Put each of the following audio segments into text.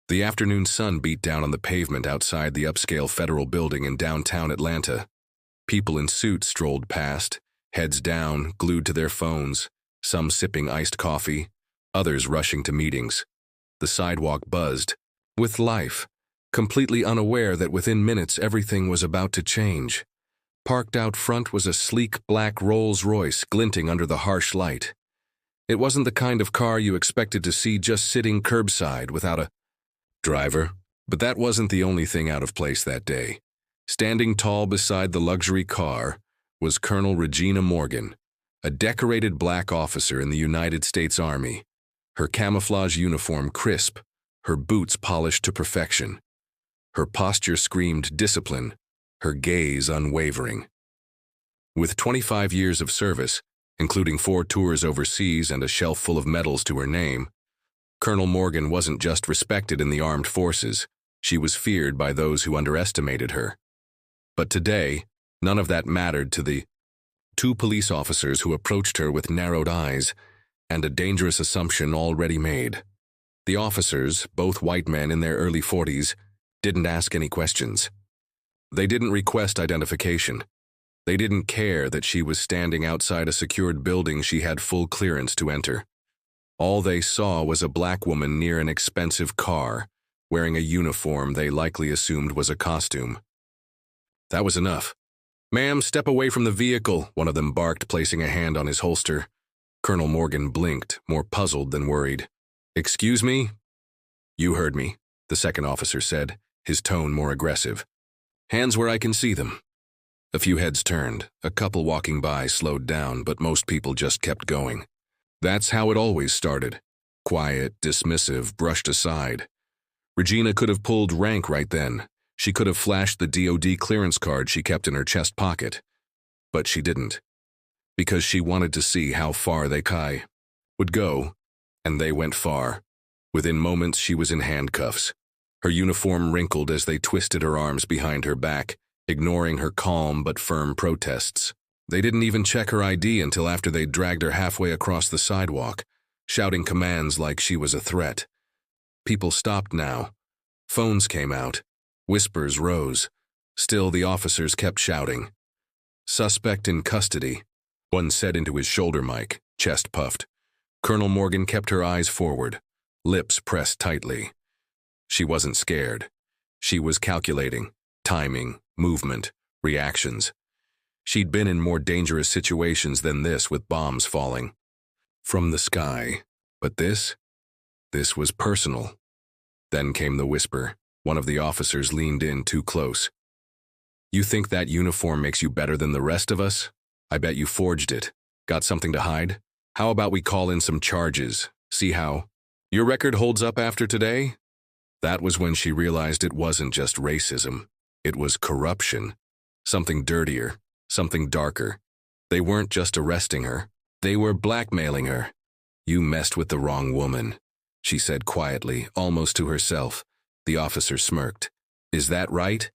The afternoon sun beat down on the pavement outside the upscale federal building in downtown Atlanta. People in suits strolled past, heads down, glued to their phones, some sipping iced coffee, others rushing to meetings. The sidewalk buzzed with life, completely unaware that within minutes everything was about to change. Parked out front was a sleek black Rolls-Royce glinting under the harsh light. It wasn't the kind of car you expected to see just sitting curbside without a driver, but that wasn't the only thing out of place that day. Standing tall beside the luxury car was Colonel Regina Morgan, a decorated black officer in the United States Army, her camouflage uniform crisp, her boots polished to perfection. Her posture screamed discipline, her gaze unwavering. With 25 years of service, including 4 tours overseas and a shelf full of medals to her name, Colonel Morgan wasn't just respected in the armed forces, she was feared by those who underestimated her. But today, none of that mattered to the 2 police officers who approached her with narrowed eyes and a dangerous assumption already made. The officers, both white men in their early 40s, didn't ask any questions. They didn't request identification. They didn't care that she was standing outside a secured building she had full clearance to enter. All they saw was a black woman near an expensive car, wearing a uniform they likely assumed was a costume. That was enough. "Ma'am, step away from the vehicle," one of them barked, placing a hand on his holster. Colonel Morgan blinked, more puzzled than worried. "Excuse me?" "You heard me," the second officer said, his tone more aggressive. "Hands where I can see them." A few heads turned, a couple walking by slowed down, but most people just kept going. That's how it always started. Quiet, dismissive, brushed aside. Regina could have pulled rank right then. She could have flashed the DoD clearance card she kept in her chest pocket. But she didn't. Because she wanted to see how far they would go, and they went far. Within moments she was in handcuffs. Her uniform wrinkled as they twisted her arms behind her back, ignoring her calm but firm protests. They didn't even check her ID until after they'd dragged her halfway across the sidewalk, shouting commands like she was a threat. People stopped now. Phones came out. Whispers rose. Still, the officers kept shouting. "Suspect in custody," one said into his shoulder mic, chest puffed. Colonel Morgan kept her eyes forward, lips pressed tightly. She wasn't scared. She was calculating, timing, movement, reactions. She'd been in more dangerous situations than this with bombs falling from the sky. But this was personal. Then came the whisper. One of the officers leaned in too close. "You think that uniform makes you better than the rest of us? I bet you forged it. Got something to hide? How about we call in some charges? See how your record holds up after today?" That was when she realized it wasn't just racism. It was corruption. Something dirtier. Something darker. They weren't just arresting her. They were blackmailing her. "You messed with the wrong woman," she said quietly, almost to herself. The officer smirked. "Is that right?"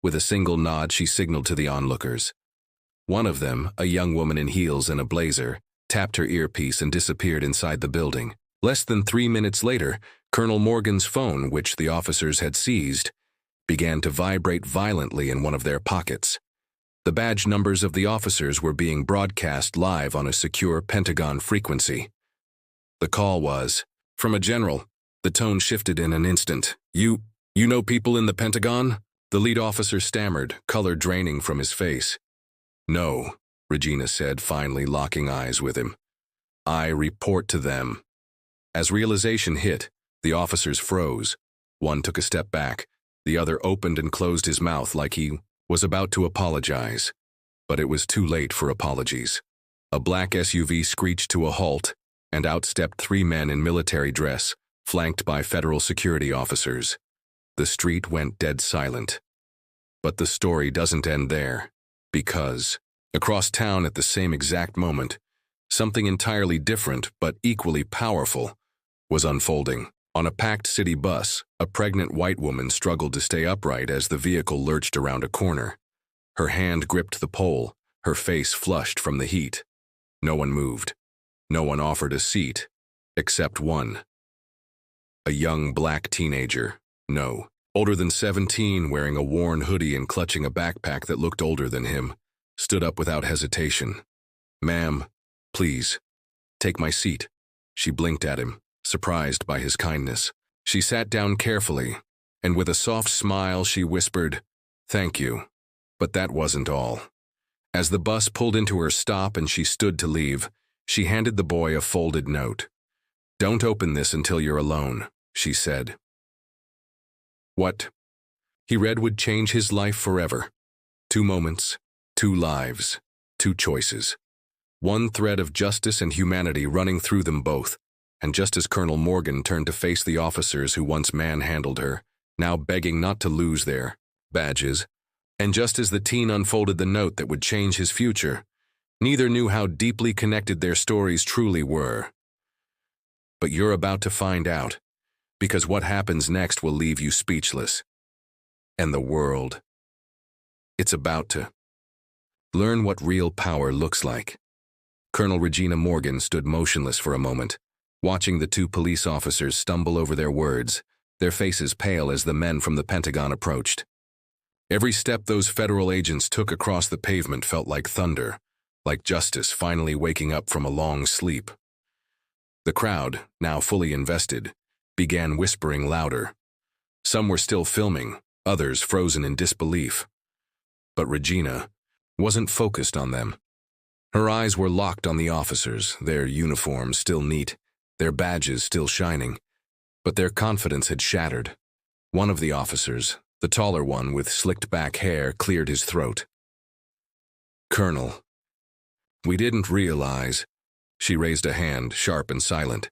With a single nod, she signaled to the onlookers. One of them, a young woman in heels and a blazer, tapped her earpiece and disappeared inside the building. Less than 3 minutes later, Colonel Morgan's phone, which the officers had seized, began to vibrate violently in one of their pockets. The badge numbers of the officers were being broadcast live on a secure Pentagon frequency. The call was from a general. The tone shifted in an instant. You know people in the Pentagon?" The lead officer stammered, color draining from his face. "No," Regina said, finally locking eyes with him. "I report to them." As realization hit, the officers froze. One took a step back. The other opened and closed his mouth like he was about to apologize. But it was too late for apologies. A black SUV screeched to a halt, and out stepped 3 men in military dress, flanked by federal security officers. The street went dead silent. But the story doesn't end there, because across town at the same exact moment, something entirely different but equally powerful was unfolding. On a packed city bus, a pregnant white woman struggled to stay upright as the vehicle lurched around a corner. Her hand gripped the pole, her face flushed from the heat. No one moved. No one offered a seat, except one. A young black teenager. No. Older than 17, wearing a worn hoodie and clutching a backpack that looked older than him, stood up without hesitation. "Ma'am, please, take my seat." She blinked at him, surprised by his kindness. She sat down carefully, and with a soft smile she whispered, "Thank you." But that wasn't all. As the bus pulled into her stop and she stood to leave, she handed the boy a folded note. "Don't open this until you're alone," she said. What he read would change his life forever. 2 moments, 2 lives, 2 choices. One thread of justice and humanity running through them both, and just as Colonel Morgan turned to face the officers who once manhandled her, now begging not to lose their badges, and just as the teen unfolded the note that would change his future, neither knew how deeply connected their stories truly were. But you're about to find out, because what happens next will leave you speechless. And the world. It's about to learn what real power looks like. Colonel Regina Morgan stood motionless for a moment, watching the 2 police officers stumble over their words, their faces pale as the men from the Pentagon approached. Every step those federal agents took across the pavement felt like thunder, like justice finally waking up from a long sleep. The crowd, now fully invested, began whispering louder. Some were still filming, others frozen in disbelief. But Regina wasn't focused on them. Her eyes were locked on the officers, their uniforms still neat, their badges still shining. But their confidence had shattered. One of the officers, the taller one with slicked back hair, cleared his throat. "Colonel, we didn't realize." She raised a hand, sharp and silent.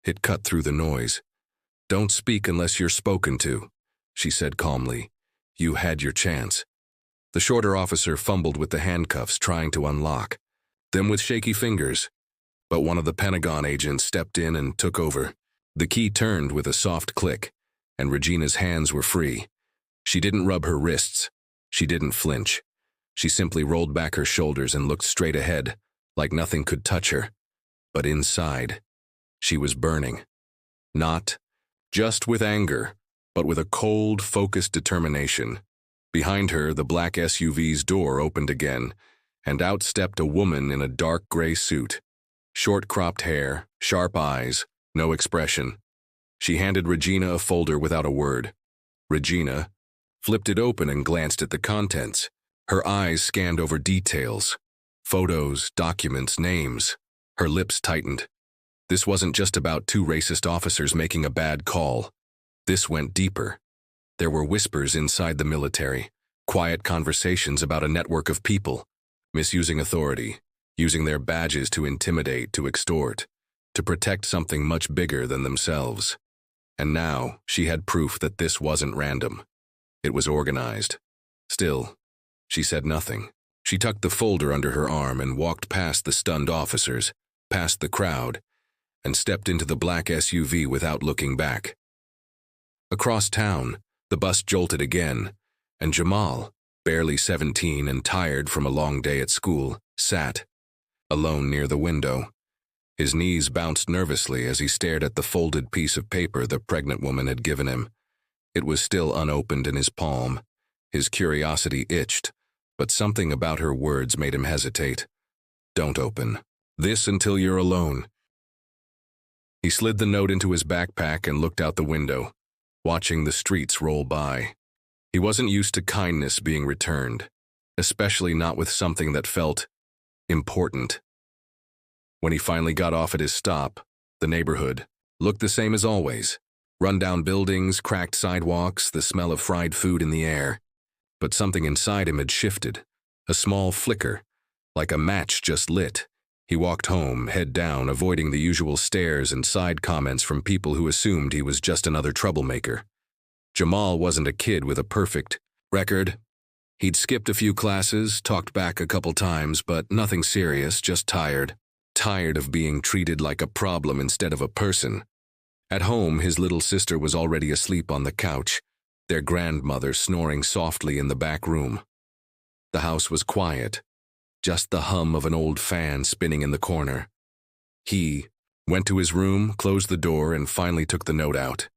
It cut through the noise. "Don't speak unless you're spoken to," she said calmly. "You had your chance." The shorter officer fumbled with the handcuffs, trying to unlock them with shaky fingers. But one of the Pentagon agents stepped in and took over. The key turned with a soft click, and Regina's hands were free. She didn't rub her wrists. She didn't flinch. She simply rolled back her shoulders and looked straight ahead, like nothing could touch her. But inside, she was burning. Not just with anger, but with a cold, focused determination. Behind her, the black SUV's door opened again, and out stepped a woman in a dark gray suit. Short-cropped hair, sharp eyes, no expression. She handed Regina a folder without a word. Regina flipped it open and glanced at the contents. Her eyes scanned over details. Photos, documents, names. Her lips tightened. This wasn't just about 2 racist officers making a bad call. This went deeper. There were whispers inside the military, quiet conversations about a network of people, misusing authority, using their badges to intimidate, to extort, to protect something much bigger than themselves. And now she had proof that this wasn't random. It was organized. Still, she said nothing. She tucked the folder under her arm and walked past the stunned officers, past the crowd, and stepped into the black SUV without looking back. Across town, the bus jolted again, and Jamal, barely 17 and tired from a long day at school, sat, alone near the window. His knees bounced nervously as he stared at the folded piece of paper the pregnant woman had given him. It was still unopened in his palm. His curiosity itched, but something about her words made him hesitate. "Don't open this until you're alone." He slid the note into his backpack and looked out the window, watching the streets roll by. He wasn't used to kindness being returned, especially not with something that felt important. When he finally got off at his stop, the neighborhood looked the same as always. Run-down buildings, cracked sidewalks, the smell of fried food in the air. But something inside him had shifted, a small flicker, like a match just lit. He walked home, head down, avoiding the usual stares and side comments from people who assumed he was just another troublemaker. Jamal wasn't a kid with a perfect record. He'd skipped a few classes, talked back a couple times, but nothing serious, just tired. Tired of being treated like a problem instead of a person. At home, his little sister was already asleep on the couch, their grandmother snoring softly in the back room. The house was quiet, just the hum of an old fan spinning in the corner. He went to his room, closed the door, and finally took the note out.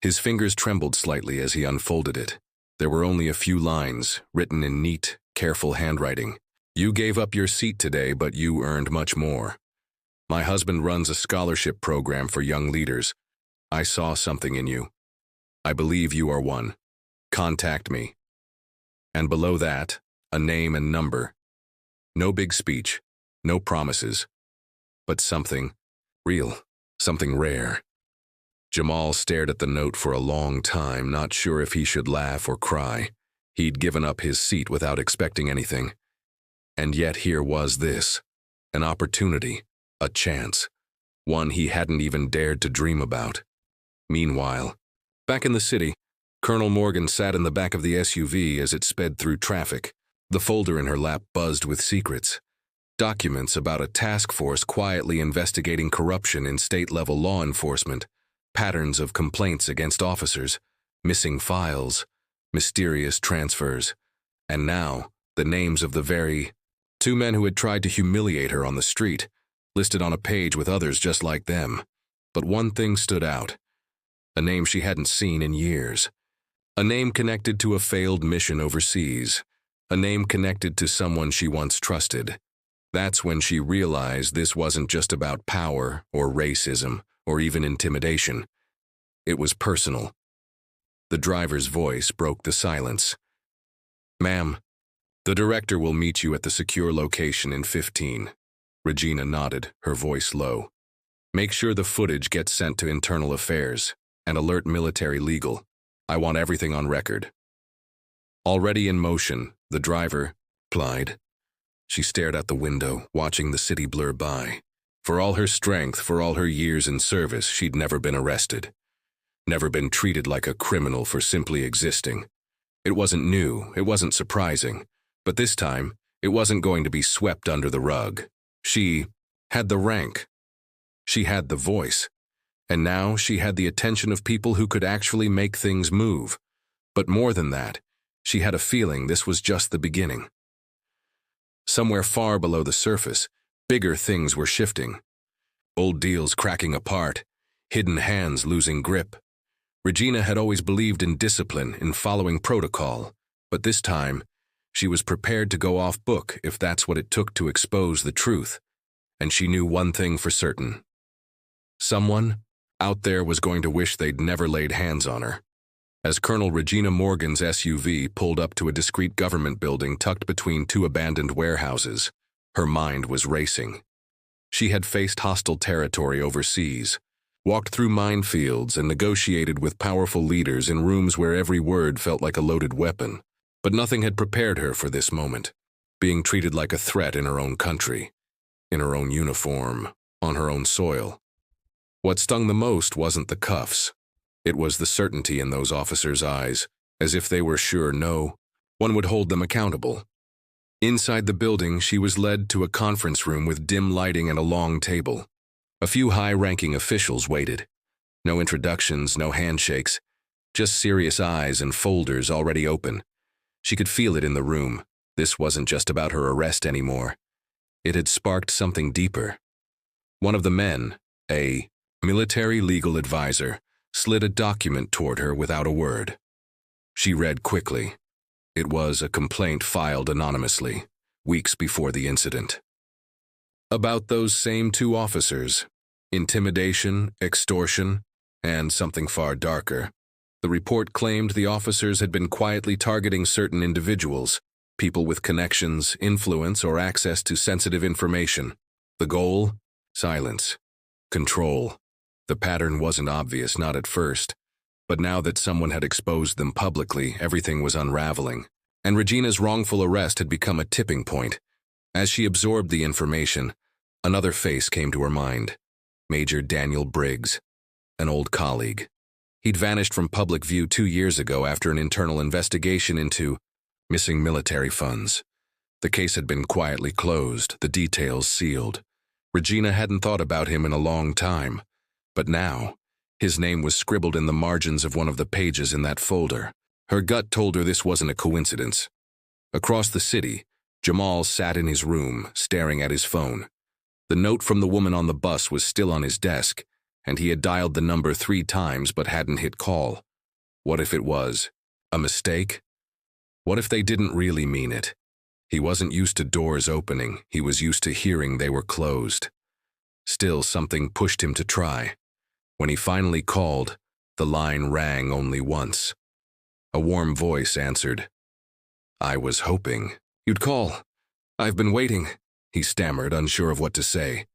His fingers trembled slightly as he unfolded it. There were only a few lines, written in neat, careful handwriting. You gave up your seat today, but you earned much more. My husband runs a scholarship program for young leaders. I saw something in you. I believe you are one. Contact me. And below that, a name and number. No big speech, no promises, but something real, something rare. Jamal stared at the note for a long time, not sure if he should laugh or cry. He'd given up his seat without expecting anything. And yet here was this, an opportunity, a chance, one he hadn't even dared to dream about. Meanwhile, back in the city, Colonel Morgan sat in the back of the SUV as it sped through traffic. The folder in her lap buzzed with secrets. Documents about a task force quietly investigating corruption in state-level law enforcement, patterns of complaints against officers, missing files, mysterious transfers, and now the names of the two men who had tried to humiliate her on the street, listed on a page with others just like them. But one thing stood out, a name she hadn't seen in years. A name connected to a failed mission overseas. A name connected to someone she once trusted. That's when she realized this wasn't just about power or racism or even intimidation. It was personal. The driver's voice broke the silence. Ma'am, the director will meet you at the secure location in 15. Regina nodded, her voice low. Make sure the footage gets sent to Internal Affairs and alert military legal. I want everything on record. Already in motion, the driver replied. She stared out the window, watching the city blur by. For all her strength, for all her years in service, she'd never been arrested. Never been treated like a criminal for simply existing. It wasn't new, it wasn't surprising. But this time, it wasn't going to be swept under the rug. She had the rank. She had the voice. And now she had the attention of people who could actually make things move. But more than that, she had a feeling this was just the beginning. Somewhere far below the surface, bigger things were shifting. Old deals cracking apart, hidden hands losing grip. Regina had always believed in discipline, in following protocol, but this time, she was prepared to go off book if that's what it took to expose the truth. And she knew one thing for certain. Someone out there was going to wish they'd never laid hands on her. As Colonel Regina Morgan's SUV pulled up to a discreet government building tucked between two abandoned warehouses, her mind was racing. She had faced hostile territory overseas, walked through minefields and negotiated with powerful leaders in rooms where every word felt like a loaded weapon. But nothing had prepared her for this moment, being treated like a threat in her own country, in her own uniform, on her own soil. What stung the most wasn't the cuffs. It was the certainty in those officers' eyes, as if they were sure no one would hold them accountable. Inside the building, she was led to a conference room with dim lighting and a long table. A few high-ranking officials waited. No introductions, no handshakes, just serious eyes and folders already open. She could feel it in the room. This wasn't just about her arrest anymore. It had sparked something deeper. One of the men, a military legal advisor, slid a document toward her without a word. She read quickly. It was a complaint filed anonymously, weeks before the incident. About those same two officers, intimidation, extortion, and something far darker. The report claimed the officers had been quietly targeting certain individuals, people with connections, influence, or access to sensitive information. The goal? Silence. Control. The pattern wasn't obvious, not at first. But now that someone had exposed them publicly, everything was unraveling. And Regina's wrongful arrest had become a tipping point. As she absorbed the information, another face came to her mind. Major Daniel Briggs, an old colleague. He'd vanished from public view 2 years ago after an internal investigation into missing military funds. The case had been quietly closed, the details sealed. Regina hadn't thought about him in a long time, but now, his name was scribbled in the margins of one of the pages in that folder. Her gut told her this wasn't a coincidence. Across the city, Jamal sat in his room, staring at his phone. The note from the woman on the bus was still on his desk, and he had dialed the number 3 times but hadn't hit call. What if it was a mistake? What if they didn't really mean it? He wasn't used to doors opening. He was used to hearing they were closed. Still, something pushed him to try. When he finally called, the line rang only once. A warm voice answered. "I was hoping you'd call. I've been waiting," he stammered, unsure of what to say.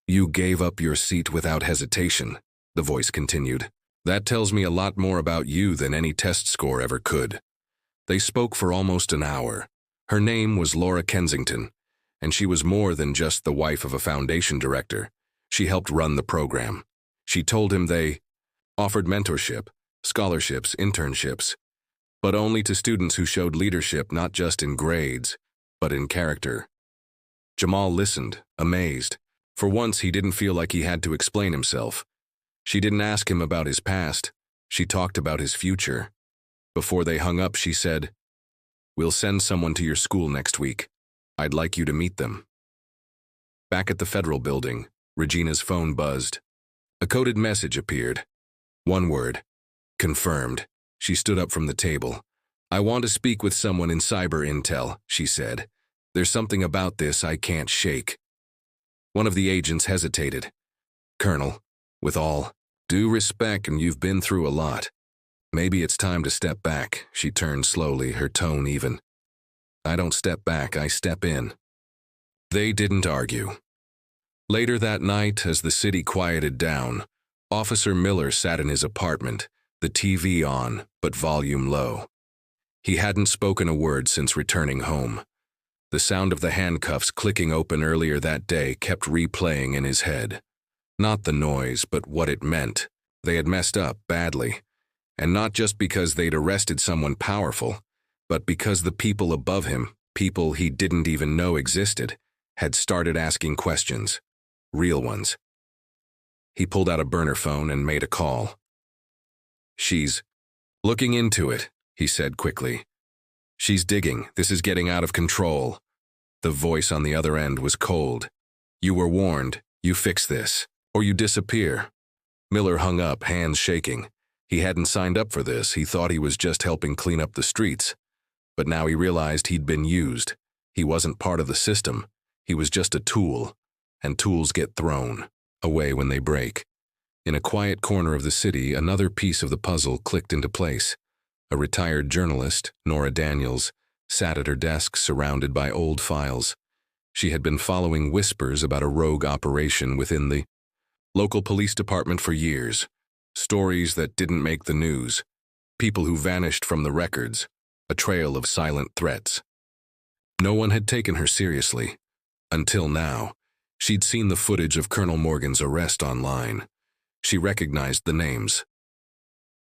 "You gave up your seat without hesitation," the voice continued. "That tells me a lot more about you than any test score ever could." They spoke for almost an hour. Her name was Laura Kensington, and she was more than just the wife of a foundation director. She helped run the program. She told him they offered mentorship, scholarships, internships, but only to students who showed leadership not just in grades, but in character. Jamal listened, amazed. For once, he didn't feel like he had to explain himself. She didn't ask him about his past. She talked about his future. Before they hung up, she said, "We'll send someone to your school next week. I'd like you to meet them." Back at the Federal Building, Regina's phone buzzed. A coded message appeared. One word. Confirmed. She stood up from the table. "I want to speak with someone in cyber intel," she said. "There's something about this I can't shake." One of the agents hesitated. "Colonel, with all due respect, and you've been through a lot, maybe it's time to step back." She turned slowly, her tone even. "I don't step back, I step in." They didn't argue. Later that night, as the city quieted down, Officer Miller sat in his apartment, the TV on, but volume low. He hadn't spoken a word since returning home. The sound of the handcuffs clicking open earlier that day kept replaying in his head. Not the noise, but what it meant. They had messed up badly. And not just because they'd arrested someone powerful, but because the people above him, people he didn't even know existed, had started asking questions. Real ones. He pulled out a burner phone and made a call. "She's looking into it," he said quickly. "She's digging. This is getting out of control." The voice on the other end was cold. "You were warned. You fix this, or you disappear." Miller hung up, hands shaking. He hadn't signed up for this. He thought he was just helping clean up the streets. But now he realized he'd been used. He wasn't part of the system. He was just a tool. And tools get thrown away when they break. In a quiet corner of the city, another piece of the puzzle clicked into place. A retired journalist, Nora Daniels, sat at her desk surrounded by old files. She had been following whispers about a rogue operation within the local police department for years. Stories that didn't make the news. People who vanished from the records. A trail of silent threats. No one had taken her seriously. Until now. She'd seen the footage of Colonel Morgan's arrest online. She recognized the names.